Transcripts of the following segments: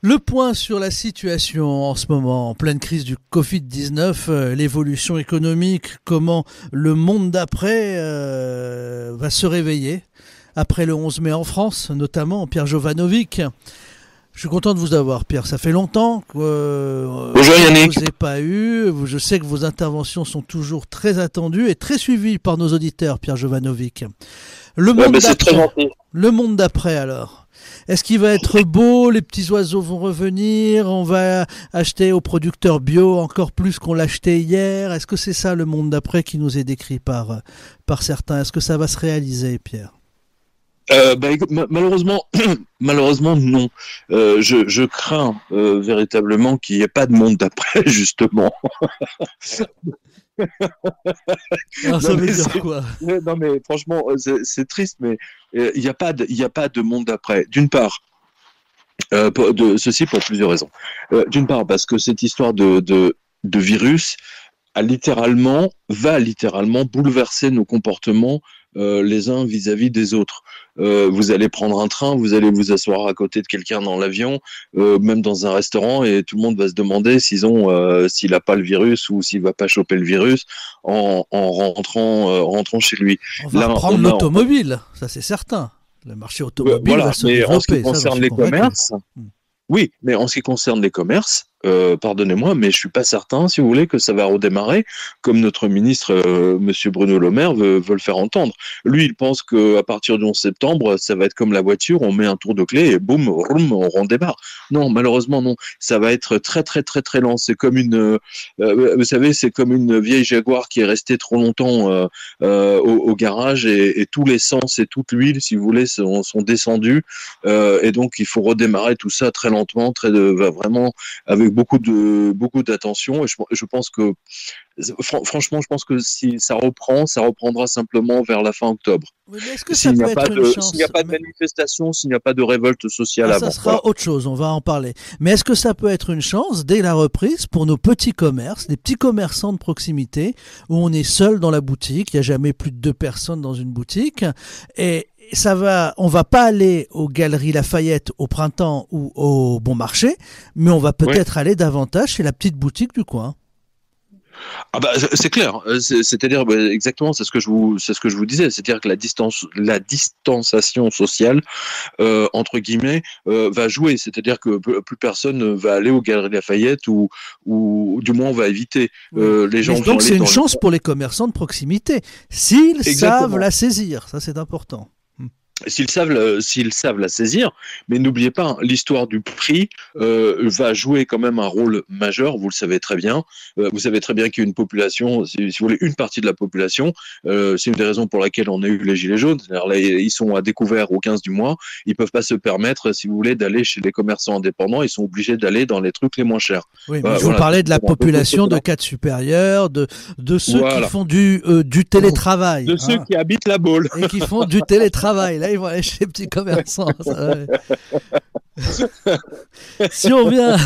Le point sur la situation en ce moment, en pleine crise du Covid-19, l'évolution économique, comment le monde d'après va se réveiller après le 11 mai en France, notamment Pierre Jovanovic. Je suis content de vous avoir, Pierre. Ça fait longtemps que Bonjour Yannick. je ne vous ai pas eu. Je sais que vos interventions sont toujours très attendues et très suivies par nos auditeurs, Pierre Jovanovic. Le monde d'après alors. Est-ce qu'il va être beau? Les petits oiseaux vont revenir? On va acheter aux producteurs bio encore plus qu'on l'achetait hier? Est-ce que c'est ça le monde d'après qui nous est décrit par certains? Est-ce que ça va se réaliser, Pierre? Malheureusement, non. Je crains véritablement qu'il n'y ait pas de monde d'après, justement. Alors, ça veut dire quoi? Non, mais franchement, c'est triste, mais il n'y a pas de monde d'après. D'une part, ceci pour plusieurs raisons. D'une part, parce que cette histoire de virus va littéralement bouleverser nos comportements les uns vis-à-vis des autres. Vous allez prendre un train, vous allez vous asseoir à côté de quelqu'un dans l'avion, même dans un restaurant, et tout le monde va se demander s'il n'a pas le virus ou s'il va pas choper le virus en rentrant chez lui. On va reprendre l'automobile, ça c'est certain. Le marché automobile va se développer. En ce qui concerne les commerces, oui, mais en ce qui concerne les commerces, pardonnez-moi, mais je suis pas certain, si vous voulez, que ça va redémarrer comme notre ministre, Monsieur Bruno Le Maire, veut le faire entendre. Lui, il pense qu'à partir du 11 septembre, ça va être comme la voiture, on met un tour de clé et boum, on redémarre. Non, malheureusement, non. Ça va être très, très, très, très lent. C'est comme vous savez, c'est comme une vieille Jaguar qui est restée trop longtemps au garage et tous l'essence et toute l'huile, si vous voulez, sont descendus. Et donc, il faut redémarrer tout ça très lentement, vraiment avec beaucoup d'attention. Et je pense que, franchement, je pense que si ça reprendra simplement vers la fin octobre. Oui, mais est-ce que ça peut être une chance? S'il n'y a pas de manifestation, s'il n'y a pas de révolte sociale avant. Ça sera autre chose, on va en parler. Mais est-ce que ça peut être une chance, dès la reprise, pour nos petits commerces, les petits commerçants de proximité, où on est seul dans la boutique, il n'y a jamais plus de 2 personnes dans une boutique, et on va pas aller aux Galeries Lafayette au printemps ou au Bon Marché, mais on va peut-être aller davantage chez la petite boutique du coin. Ah bah c'est clair, c'est-à-dire exactement, c'est ce que je vous disais, c'est-à-dire que la distanciation sociale entre guillemets va jouer, c'est-à-dire que plus personne ne va aller aux Galeries Lafayette ou du moins on va éviter les gens. Donc c'est une chance pour les commerçants de proximité s'ils savent la saisir, ça c'est important. S'ils savent la saisir, mais n'oubliez pas, l'histoire du prix va jouer quand même un rôle majeur, vous le savez très bien. Vous savez très bien qu'il y a une population, si vous voulez, une partie de la population, c'est une des raisons pour laquelle on a eu les Gilets jaunes, c'est-à-dire là, ils sont à découvert au 15 du mois, ils ne peuvent pas se permettre, si vous voulez, d'aller chez les commerçants indépendants, ils sont obligés d'aller dans les trucs les moins chers. Oui, mais je vous parlais de la population de cadres supérieurs, de ceux qui font du télétravail. De ceux qui habitent la Baule. Et qui font du télétravail. Là, ils vont aller chez les petits commerçants. Si on vient...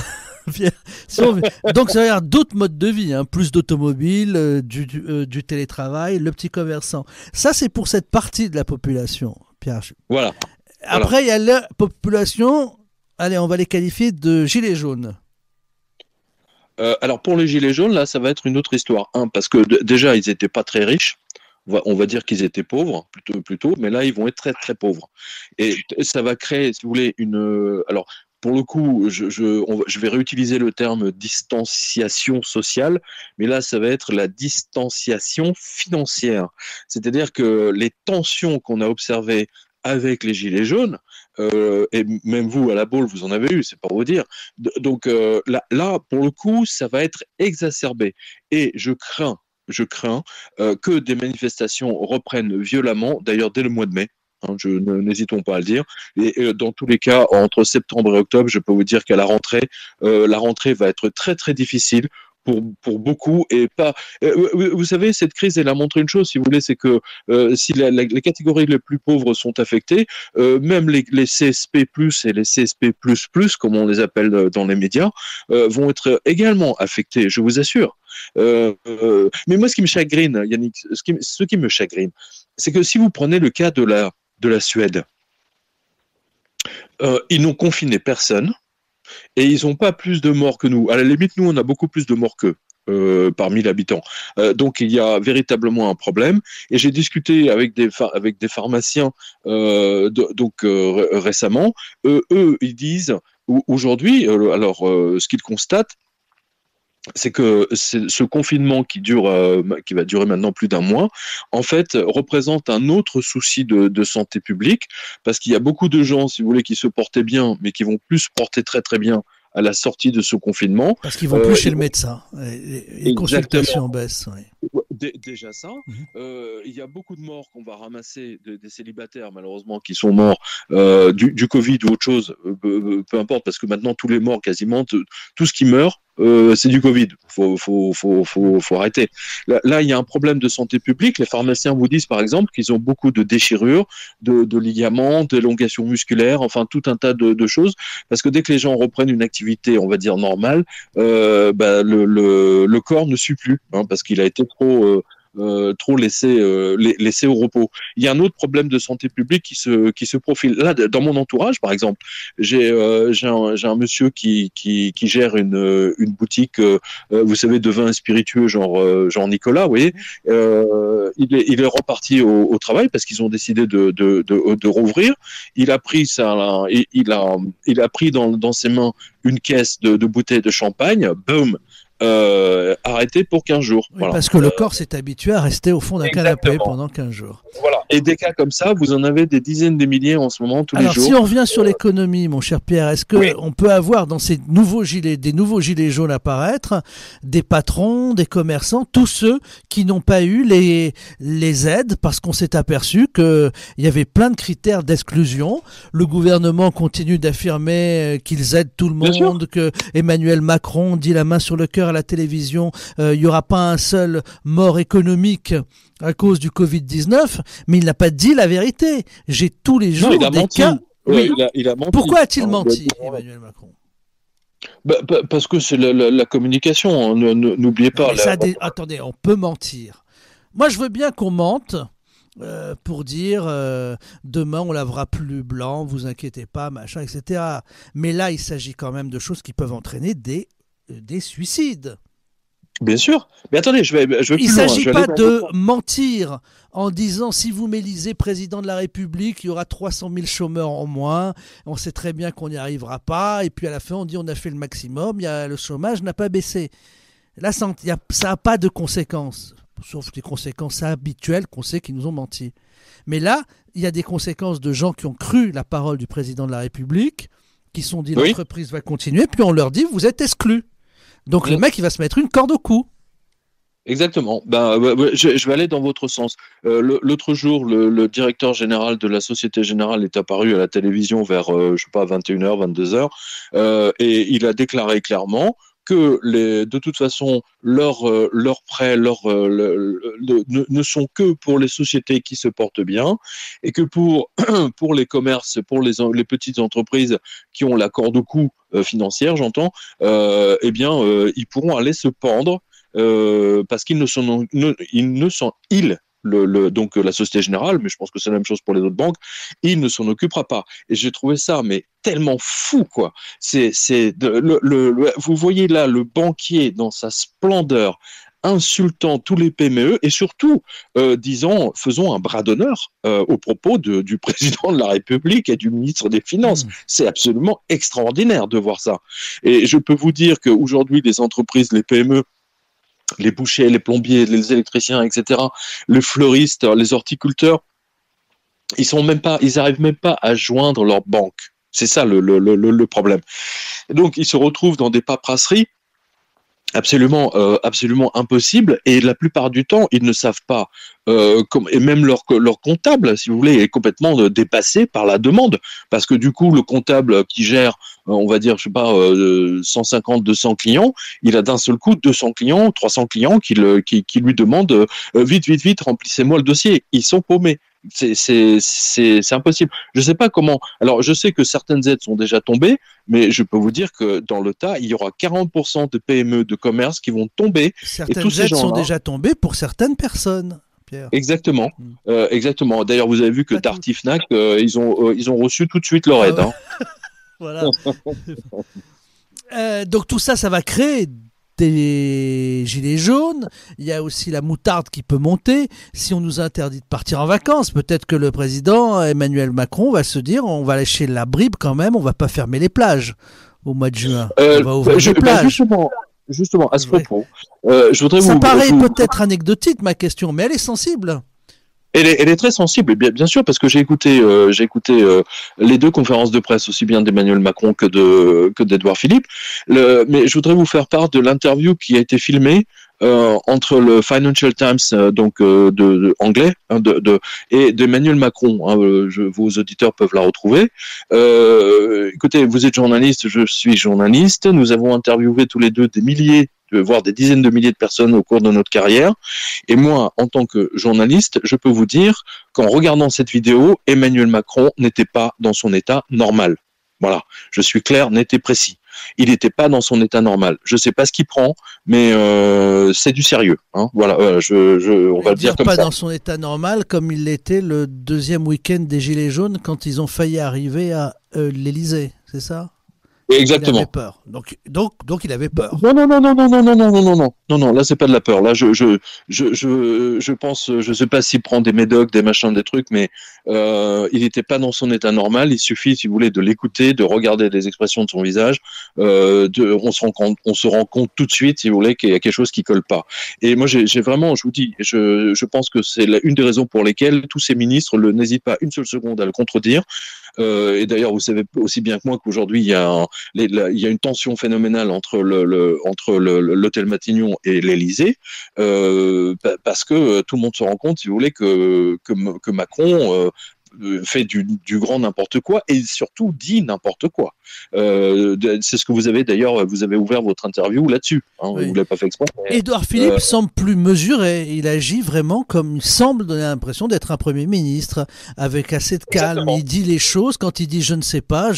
Donc, ça veut dire d'autres modes de vie, hein, plus d'automobiles, du télétravail, le petit commerçant. Ça, c'est pour cette partie de la population, Pierre. Voilà. Après, il y a la population, allez, on va les qualifier de gilets jaunes. Alors, pour les gilets jaunes, là, ça va être une autre histoire. Parce que déjà, ils n'étaient pas très riches. On va dire qu'ils étaient pauvres, plutôt, mais là, ils vont être très, très pauvres. Et ça va créer, si vous voulez, alors, pour le coup, je vais réutiliser le terme distanciation sociale, mais là, ça va être la distanciation financière. C'est-à-dire que les tensions qu'on a observées avec les Gilets jaunes, et même vous, à la Baule, vous en avez eu, c'est pas vous dire. Donc là, pour le coup, ça va être exacerbé. Et je crains que des manifestations reprennent violemment, d'ailleurs dès le mois de mai. N'hésitons pas à le dire. Et dans tous les cas, entre septembre et octobre, je peux vous dire qu'à la rentrée va être très très difficile pour beaucoup et pas. Vous savez, cette crise, elle a montré une chose, si vous voulez, c'est que si les catégories les plus pauvres sont affectées, même les CSP+ et les CSP++, comme on les appelle dans les médias, vont être également affectés, je vous assure. Mais moi, ce qui me chagrine, Yannick, ce qui me chagrine, c'est que si vous prenez le cas de la Suède, ils n'ont confiné personne. et ils n'ont pas plus de morts que nous. À la limite, nous, on a beaucoup plus de morts qu'eux. Par 1000 habitants. Donc il y a véritablement un problème. Et j'ai discuté avec des pharmaciens récemment. Eux, ils disent aujourd'hui, ce qu'ils constatent, c'est que ce confinement qui va durer maintenant plus d'un mois, en fait, représente un autre souci de santé publique, parce qu'il y a beaucoup de gens, si vous voulez, qui se portaient bien, mais qui vont plus se porter très très bien à la sortie de ce confinement. Parce qu'ils vont plus chez le médecin. Les consultations baissent. Oui. Déjà ça, il y a beaucoup de morts qu'on va ramasser, des célibataires malheureusement qui sont morts du Covid ou autre chose, peu importe, parce que maintenant tous les morts quasiment, tout ce qui meurt, c'est du Covid. Faut arrêter. Là, il y a un problème de santé publique. Les pharmaciens vous disent par exemple qu'ils ont beaucoup de déchirures, de ligaments, d'élongations musculaires, enfin tout un tas de choses, parce que dès que les gens reprennent une activité, on va dire normale, le corps ne suit plus, parce qu'il a été trop laissé au repos. Il y a un autre problème de santé publique qui se profile. Là, dans mon entourage, par exemple, j'ai un monsieur qui gère une boutique, vous savez, de vins spiritueux, genre Nicolas, vous voyez. Il est reparti au travail parce qu'ils ont décidé de rouvrir. Il a pris il a pris dans ses mains une caisse de bouteilles de champagne. Boum. Arrêté pour 15 jours. Oui, voilà. Parce que le corps s'est habitué à rester au fond d'un canapé pendant 15 jours. Voilà. Et des cas comme ça, vous en avez des dizaines de milliers en ce moment, tous les jours. Alors, si on revient sur l'économie, mon cher Pierre, est-ce qu'on peut avoir dans des nouveaux gilets jaunes apparaître, des patrons, des commerçants, tous ceux qui n'ont pas eu les aides parce qu'on s'est aperçu qu'il y avait plein de critères d'exclusion. Le gouvernement continue d'affirmer qu'ils aident tout le monde, que Emmanuel Macron dit la main sur le cœur à la télévision, il n'y aura pas un seul mort économique à cause du Covid-19, mais il n'a pas dit la vérité. J'ai tous les jours des cas. Oui. Il a menti. Pourquoi a-t-il menti, Emmanuel Macron ? Parce que c'est la communication, n'oubliez pas. Attendez, on peut mentir. Moi, je veux bien qu'on mente pour dire demain on lavera plus blanc, vous inquiétez pas, machin, etc. Mais là, il s'agit quand même de choses qui peuvent entraîner des suicides. Bien sûr. Mais attendez, je vais plus loin. Il ne s'agit pas de mentir en disant si vous m'élisez président de la République, il y aura 300 000 chômeurs en moins. On sait très bien qu'on n'y arrivera pas. Et puis à la fin, on dit on a fait le maximum. Le chômage n'a pas baissé. Là, ça n'a pas de conséquences. Sauf les conséquences habituelles qu'on sait qu'ils nous ont menti. Mais là, il y a des conséquences de gens qui ont cru la parole du président de la République, qui se sont dit l'entreprise va continuer, puis on leur dit vous êtes exclus. Donc le mec, il va se mettre une corde au cou. Exactement. Je vais aller dans votre sens. L'autre jour, le directeur général de la Société Générale est apparu à la télévision vers, 21h, 22h, et il a déclaré clairement que de toute façon, leurs prêts ne sont que pour les sociétés qui se portent bien, et que pour les commerces, pour les petites entreprises qui ont la corde au cou financière, j'entends, ils pourront aller se pendre parce donc la Société Générale, mais je pense que c'est la même chose pour les autres banques, il ne s'en occupera pas. Et j'ai trouvé ça mais tellement fou, quoi. Vous voyez là le banquier dans sa splendeur insultant tous les PME et surtout faisons un bras d'honneur au propos du président de la République et du ministre des Finances. C'est absolument extraordinaire de voir ça. Et je peux vous dire qu'aujourd'hui, les entreprises, les PME, les bouchers, les plombiers, les électriciens, etc., les fleuristes, les horticulteurs, ils n'arrivent même pas à joindre leur banque. C'est ça le problème. Et donc, ils se retrouvent dans des paperasseries absolument impossibles, et la plupart du temps, ils ne savent pas. Et même leur comptable, si vous voulez, est complètement dépassé par la demande, parce que du coup, le comptable qui gère, on va dire, 150, 200 clients, il a d'un seul coup 200 clients, 300 clients qui lui demandent vite, remplissez-moi le dossier. Ils sont paumés. C'est impossible. Je ne sais pas comment. Alors, je sais que certaines aides sont déjà tombées, mais je peux vous dire que dans le tas, il y aura 40% de PME, de commerce qui vont tomber. Certaines aides sont déjà tombées pour certaines personnes. Pierre. Exactement. Exactement. D'ailleurs, vous avez vu que Darty Fnac, ils ont reçu tout de suite leur aide. Voilà. Donc tout ça, ça va créer des gilets jaunes. Il y a aussi la moutarde qui peut monter. Si on nous interdit de partir en vacances, peut-être que le président Emmanuel Macron va se dire on va lâcher la bribe quand même, on va pas fermer les plages au mois de juin. On va ouvrir les plages. Justement, à ce propos, je voudrais Ça paraît peut-être anecdotique ma question, mais elle est sensible. Elle est très sensible, bien sûr, parce que j'ai écouté les deux conférences de presse, aussi bien d'Emmanuel Macron que d'Édouard Philippe. Mais je voudrais vous faire part de l'interview qui a été filmée entre le Financial Times, donc de anglais, et d'Emmanuel Macron. Vos auditeurs peuvent la retrouver. Écoutez, vous êtes journaliste, je suis journaliste. Nous avons interviewé tous les deux des milliers, voire des dizaines de milliers de personnes au cours de notre carrière. Et moi, en tant que journaliste, je peux vous dire qu'en regardant cette vidéo, Emmanuel Macron n'était pas dans son état normal. Voilà, je suis clair, net et précis. Il n'était pas dans son état normal. Je ne sais pas ce qu'il prend, mais c'est du sérieux. Hein. Voilà, on va le dire comme ça. Pas dans son état normal, comme il l'était le deuxième week-end des Gilets jaunes quand ils ont failli arriver à l'Élysée, c'est ça ? Exactement. Il avait peur. Donc il avait peur. Non, là c'est pas de la peur. Là je pense, je sais pas s'il prend des médocs, des machins, des trucs, mais il n'était pas dans son état normal. Il suffit, si vous voulez, de l'écouter, de regarder les expressions de son visage. On se rend compte tout de suite, si vous voulez, qu'il y a quelque chose qui colle pas. Et moi j'ai vraiment, je vous dis, je pense que c'est une des raisons pour lesquelles tous ces ministres n'hésitent pas une seule seconde à le contredire. Et d'ailleurs, vous savez aussi bien que moi qu'aujourd'hui, il y a une tension phénoménale entre l'hôtel Matignon et l'Élysée, parce que tout le monde se rend compte, si vous voulez, que Macron fait du grand n'importe quoi et surtout dit n'importe quoi. C'est ce que vous avez d'ailleurs, vous avez ouvert votre interview là-dessus. Hein, oui. Vous ne l'avez pas fait exprès. Édouard Philippe semble plus mesuré. Il agit vraiment comme il semble donner l'impression d'être un Premier ministre, avec assez de calme. Exactement. Il dit les choses quand il dit je ne sais pas,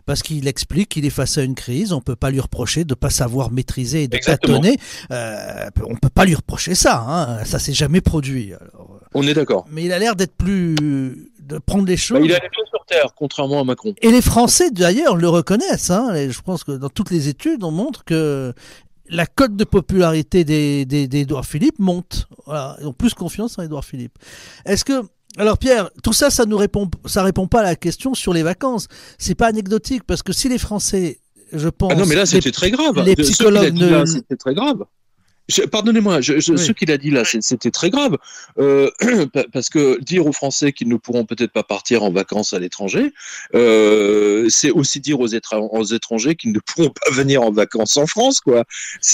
parce qu'il explique qu'il est face à une crise. On ne peut pas lui reprocher de ne pas savoir maîtriser et de tâtonner. On ne peut pas lui reprocher ça. Hein. Ça s'est jamais produit. Alors, on est d'accord. Mais il a l'air d'être de prendre les choses. Il a les pieds sur terre, contrairement à Macron. Et les Français, d'ailleurs, le reconnaissent. Hein. Et je pense que dans toutes les études, on montre que la cote de popularité d'Édouard Philippe monte. Voilà. Ils ont plus confiance en Édouard Philippe. Alors Pierre, tout ça, ça répond pas à la question sur les vacances. C'est pas anecdotique, parce que si les Français, je pense... Ah non, mais là, c'était très grave. Les psychologues c'était très grave. Pardonnez-moi, ce qu'il a dit là, c'était très grave, parce que dire aux Français qu'ils ne pourront peut-être pas partir en vacances à l'étranger, c'est aussi dire aux étrangers qu'ils ne pourront pas venir en vacances en France, quoi.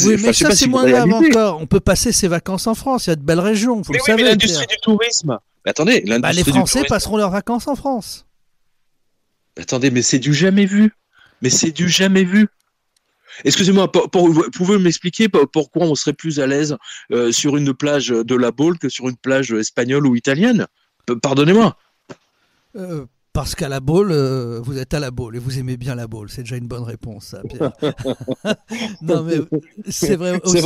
Oui, mais ça c'est moins grave encore. On peut passer ses vacances en France. Il y a de belles régions. Faut le savoir. Mais l'industrie du tourisme. Mais attendez, les Français passeront leurs vacances en France. Attendez, mais c'est du jamais vu. Excusez-moi, pouvez-vous m'expliquer pourquoi on serait plus à l'aise sur une plage de la Baule que sur une plage espagnole ou italienne ? Pardonnez-moi. Parce qu'à la Baule, vous êtes à la Baule et vous aimez bien la Baule. C'est déjà une bonne réponse, ça, Pierre. Non, mais c'est vrai aussi.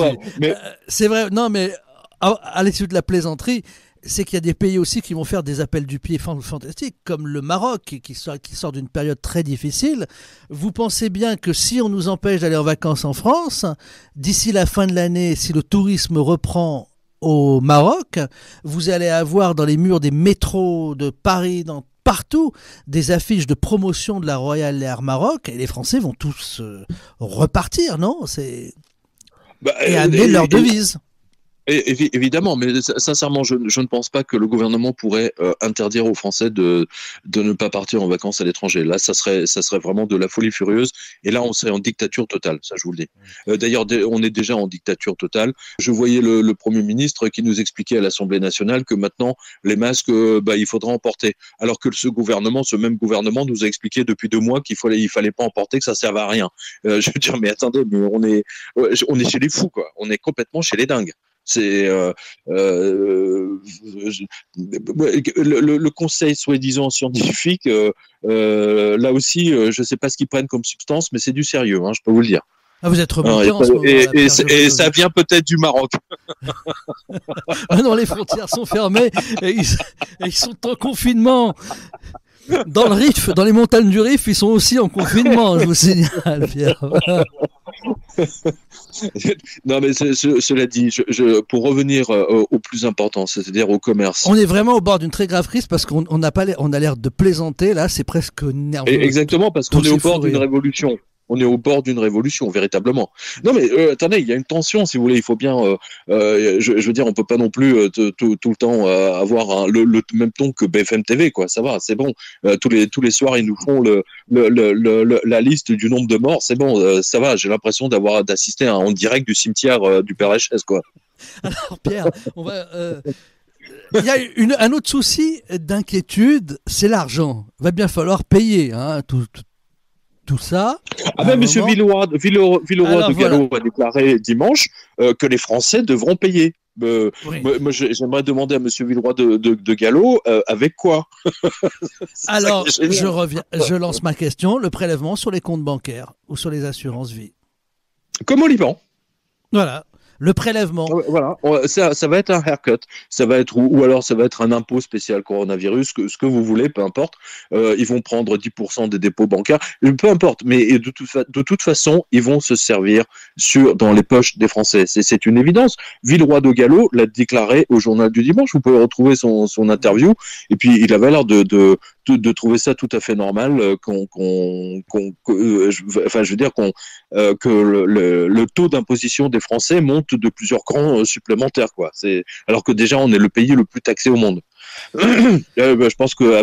C'est vrai. Non, mais à l'issue de la plaisanterie, c'est qu'il y a des pays aussi qui vont faire des appels du pied fantastiques, comme le Maroc, qui sort d'une période très difficile. Vous pensez bien que si on nous empêche d'aller en vacances en France, d'ici la fin de l'année, si le tourisme reprend au Maroc, vous allez avoir dans les murs des métros de Paris, partout, des affiches de promotion de la Royal Air Maroc, et les Français vont tous repartir, non ? Et amener leur devise. Évidemment, mais sincèrement, je ne pense pas que le gouvernement pourrait interdire aux Français de ne pas partir en vacances à l'étranger. Là, ça serait vraiment de la folie furieuse. Et là, on serait en dictature totale, ça je vous le dis. D'ailleurs, on est déjà en dictature totale. Je voyais le Premier ministre qui nous expliquait à l'Assemblée nationale que maintenant, les masques, il faudra en porter. Alors que ce même gouvernement nous a expliqué depuis 2 mois qu'il fallait pas en porter, que ça servait à rien. Je veux dire, mais attendez, mais on est chez les fous, quoi. On est complètement chez les dingues. C'est le conseil soi-disant scientifique. Là aussi, je ne sais pas ce qu'ils prennent comme substance, mais c'est du sérieux, hein, je peux vous le dire. Ah, vous êtes remonté en ce moment. Et ça vient peut-être du Maroc. Ah non, les frontières sont fermées et ils sont en confinement. Dans le Rif, dans les montagnes du Rif, ils sont aussi en confinement, je vous signale, Pierre. Non, mais cela dit, pour revenir au plus important, c'est-à-dire au commerce. On est vraiment au bord d'une très grave crise parce qu'on on a l'air de plaisanter, là, c'est presque nerveux. Exactement, parce qu'on est au bord d'une révolution. On est au bord d'une révolution, véritablement. Non, mais attendez, il y a une tension, si vous voulez. Il faut bien, je veux dire, on peut pas non plus tout le temps avoir le même ton que BFM TV, quoi. Ça va, c'est bon. Tous les soirs, ils nous font la liste du nombre de morts. C'est bon, ça va. J'ai l'impression d'assister en direct du cimetière du Père Lachaise, quoi. Alors, Pierre, on va. Il y a un autre souci d'inquiétude, c'est l'argent. Va bien falloir payer, hein, tout ça. Ah ben, M. Villeroy de Gallo a déclaré dimanche que les Français devront payer. Oui. Moi, j'aimerais demander à M. Villeroy de Gallo avec quoi. Alors, je lance ma question, le prélèvement sur les comptes bancaires ou sur les assurances vie. Comme au Liban. Voilà. Le prélèvement. Voilà, ça va être un haircut, ça va être ou alors ça va être un impôt spécial coronavirus, ce que vous voulez, peu importe. Ils vont prendre 10% des dépôts bancaires, peu importe. Mais de toute façon, ils vont se servir dans les poches des Français. C'est une évidence. Villeroy de Gallo l'a déclaré au journal du dimanche. Vous pouvez retrouver son interview. Et puis il avait l'air de trouver ça tout à fait normal que le taux d'imposition des Français monte de plusieurs crans supplémentaires, quoi. Alors que déjà on est le pays le plus taxé au monde. Je pense que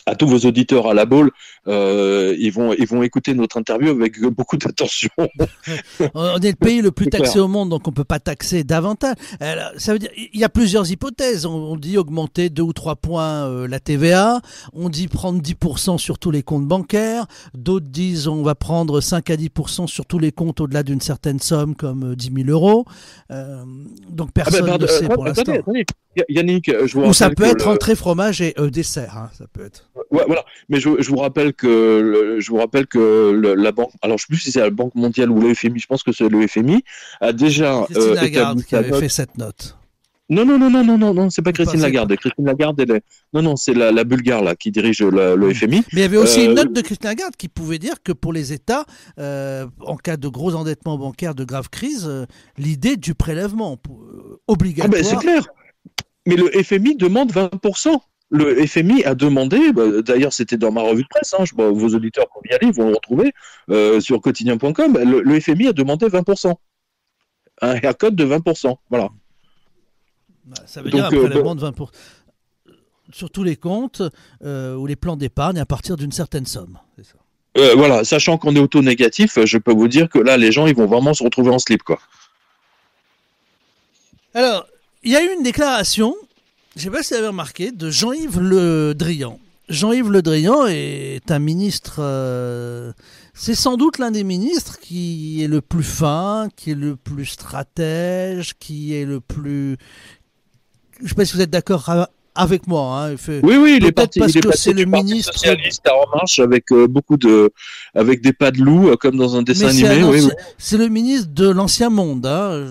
à tous vos auditeurs à la boule, ils vont écouter notre interview avec beaucoup d'attention. On est le pays le plus taxé au monde, donc on ne peut pas taxer davantage. Alors, ça veut dire, il y a plusieurs hypothèses. On dit augmenter 2 ou 3 points la TVA. On dit prendre 10% sur tous les comptes bancaires. D'autres disent on va prendre 5 à 10% sur tous les comptes au-delà d'une certaine somme, comme 10 000 euros. Donc personne ne sait pour l'instant. Attendez. Yannick, je vous ou ça peut être entrée, fromage et dessert. Hein, ça peut être. Ouais, voilà. Mais je vous rappelle que la banque, alors je ne sais plus si c'est la Banque mondiale ou le FMI, je pense que c'est le FMI, a déjà Christine Lagarde qui avait fait cette note. Non, c'est pas Christine Lagarde. Christine Lagarde, c'est la Bulgare là qui dirige le FMI. Mais il y avait aussi une note de Christine Lagarde qui pouvait dire que pour les États, en cas de gros endettement bancaire, de grave crise, l'idée du prélèvement obligatoire. Ah ben c'est clair. Mais le FMI demande 20%. Le FMI a demandé, d'ailleurs c'était dans ma revue de presse, vos auditeurs peuvent y aller, ils vont le retrouver sur quotidien.com, le FMI a demandé 20%. Un haircut de 20%, voilà. Ça veut dire un prélèvement de 20% sur tous les comptes ou les plans d'épargne à partir d'une certaine somme. C'est ça. Voilà, sachant qu'on est auto-négatif, je peux vous dire que là, les gens, ils vont vraiment se retrouver en slip, quoi. Alors, il y a eu une déclaration, je ne sais pas si vous avez remarqué, de Jean-Yves Le Drian. Jean-Yves Le Drian est un ministre, c'est sans doute l'un des ministres qui est le plus fin, qui est le plus stratège, qui est le plus... Je ne sais pas si vous êtes d'accord avec moi. Hein. Oui, il est parti, parce que c'est le ministre socialiste à En Marche avec avec des pas de loup comme dans un dessin animé. Oui. C'est le ministre de l'ancien monde. Hein.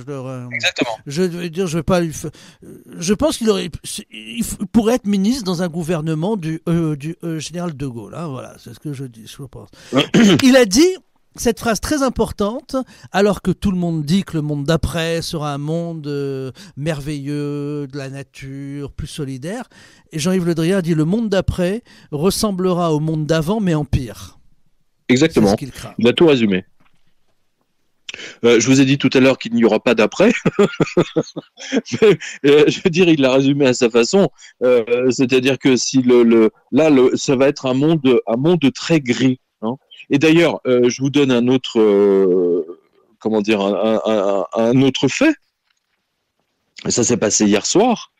Exactement. Je veux dire, je vais pas. Je pense il pourrait être ministre dans un gouvernement du général de Gaulle. Hein. Voilà, c'est ce que je dis. Je pense. Il a dit cette phrase très importante, alors que tout le monde dit que le monde d'après sera un monde merveilleux, de la nature, plus solidaire. Et Jean-Yves Le Drian dit le monde d'après ressemblera au monde d'avant, mais en pire. Exactement. Il a tout résumé. Je vous ai dit tout à l'heure qu'il n'y aura pas d'après. Je veux dire, il l'a résumé à sa façon. C'est-à-dire que si ça va être un monde très gris. Hein. Et d'ailleurs, je vous donne un autre, un autre fait. Ça s'est passé hier soir.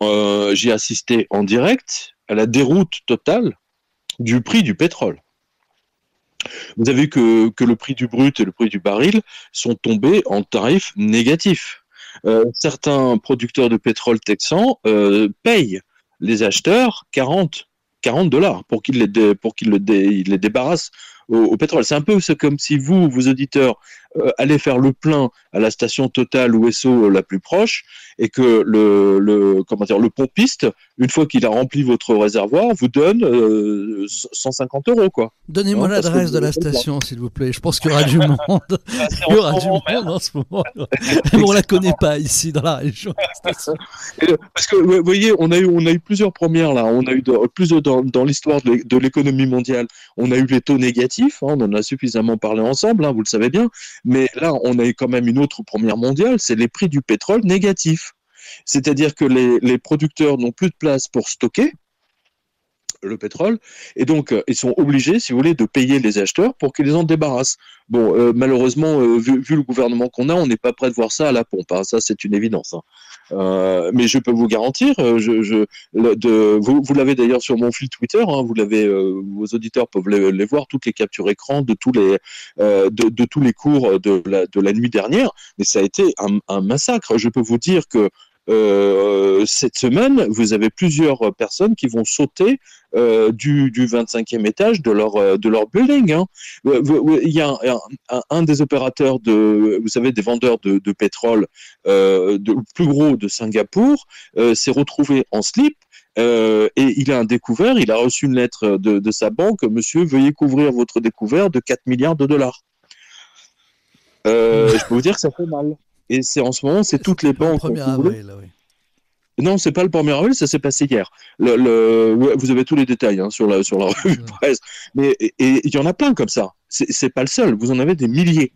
J'ai assisté en direct à la déroute totale du prix du pétrole. Vous avez vu que le prix du brut et le prix du baril sont tombés en tarif négatif. Certains producteurs de pétrole texans payent les acheteurs $40 pour qu'ils les débarrassent au pétrole. C'est un peu comme si vous, vos auditeurs, allez faire le plein à la station Total ou Esso la plus proche et que le pompiste, une fois qu'il a rempli votre réservoir, vous donne 150 euros, quoi. Donnez-moi l'adresse de la station, s'il vous plaît. Je pense qu'il y aura du monde. Il y aura du monde en ce moment. Mais on la connaît pas ici dans la région. Parce que vous voyez, on a eu plusieurs premières là. On a eu dans l'histoire de l'économie mondiale, on a eu les taux négatifs. On en a suffisamment parlé ensemble, vous le savez bien. Mais là, on a eu quand même une autre première mondiale, c'est les prix du pétrole négatifs. C'est-à-dire que les producteurs n'ont plus de place pour stocker le pétrole, et donc ils sont obligés, si vous voulez, de payer les acheteurs pour qu'ils les en débarrassent. Bon, malheureusement, vu le gouvernement qu'on a, on n'est pas prêt de voir ça à la pompe, ça c'est une évidence. Mais je peux vous garantir, vous l'avez d'ailleurs sur mon fil Twitter, vous l'avez, vos auditeurs peuvent les voir, toutes les captures écran de tous les cours de la nuit dernière, mais ça a été un massacre. Je peux vous dire que cette semaine, vous avez plusieurs personnes qui vont sauter du 25e étage de leur building. Il y a un des opérateurs vous savez, des vendeurs de pétrole plus gros de Singapour, s'est retrouvé en slip. Et il a il a reçu une lettre de sa banque: monsieur, veuillez couvrir votre découvert de 4 milliards de dollars. Je peux vous dire que ça fait mal. Et en ce moment, c'est toutes les banques. Le 1er avril, oui. Non, c'est pas le 1er avril, ça s'est passé hier. Vous avez tous les détails sur la revue de presse. Mais il y en a plein comme ça. C'est pas le seul. Vous en avez des milliers.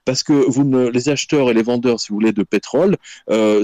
Parce que les acheteurs et les vendeurs, si vous voulez, de pétrole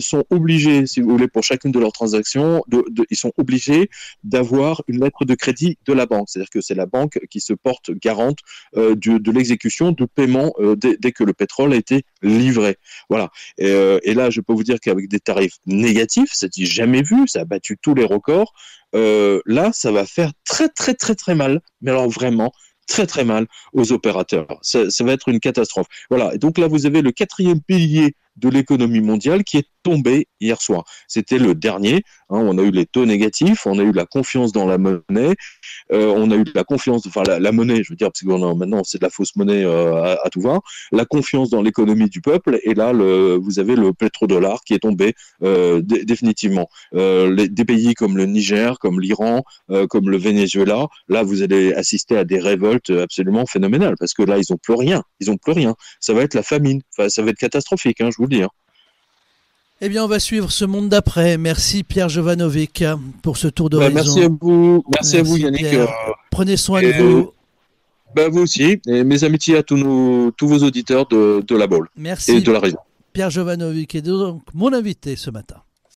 sont obligés, si vous voulez, pour chacune de leurs transactions, ils sont obligés d'avoir une lettre de crédit de la banque. C'est-à-dire que c'est la banque qui se porte garante de l'exécution de paiement dès que le pétrole a été livré. Voilà. Et là, je peux vous dire qu'avec des tarifs négatifs, c'est jamais vu, ça a battu tous les records. Là, ça va faire très, très, très, très mal. Mais alors vraiment, très très mal aux opérateurs. Ça va être une catastrophe. Voilà. Et donc là, vous avez le 4e pilier de l'économie mondiale qui est tombé hier soir. C'était le dernier. On a eu les taux négatifs, on a eu la confiance dans la monnaie, on a eu la confiance, enfin la monnaie, je veux dire, parce que maintenant c'est de la fausse monnaie à tout va, la confiance dans l'économie du peuple, et là vous avez le pétrodollar qui est tombé définitivement. Des pays comme le Niger, comme l'Iran, comme le Venezuela, là vous allez assister à des révoltes absolument phénoménales, parce que là ils n'ont plus rien, ça va être la famine, enfin, ça va être catastrophique, je vous le dis. Eh bien, on va suivre ce monde d'après. Merci Pierre Jovanovic pour ce tour d'horizon. Merci à vous Yannick. Prenez soin de vous. Vous aussi, et mes amitiés à tous vos auditeurs de la Baule. Merci. Et de la région. Pierre Jovanovic est donc mon invité ce matin.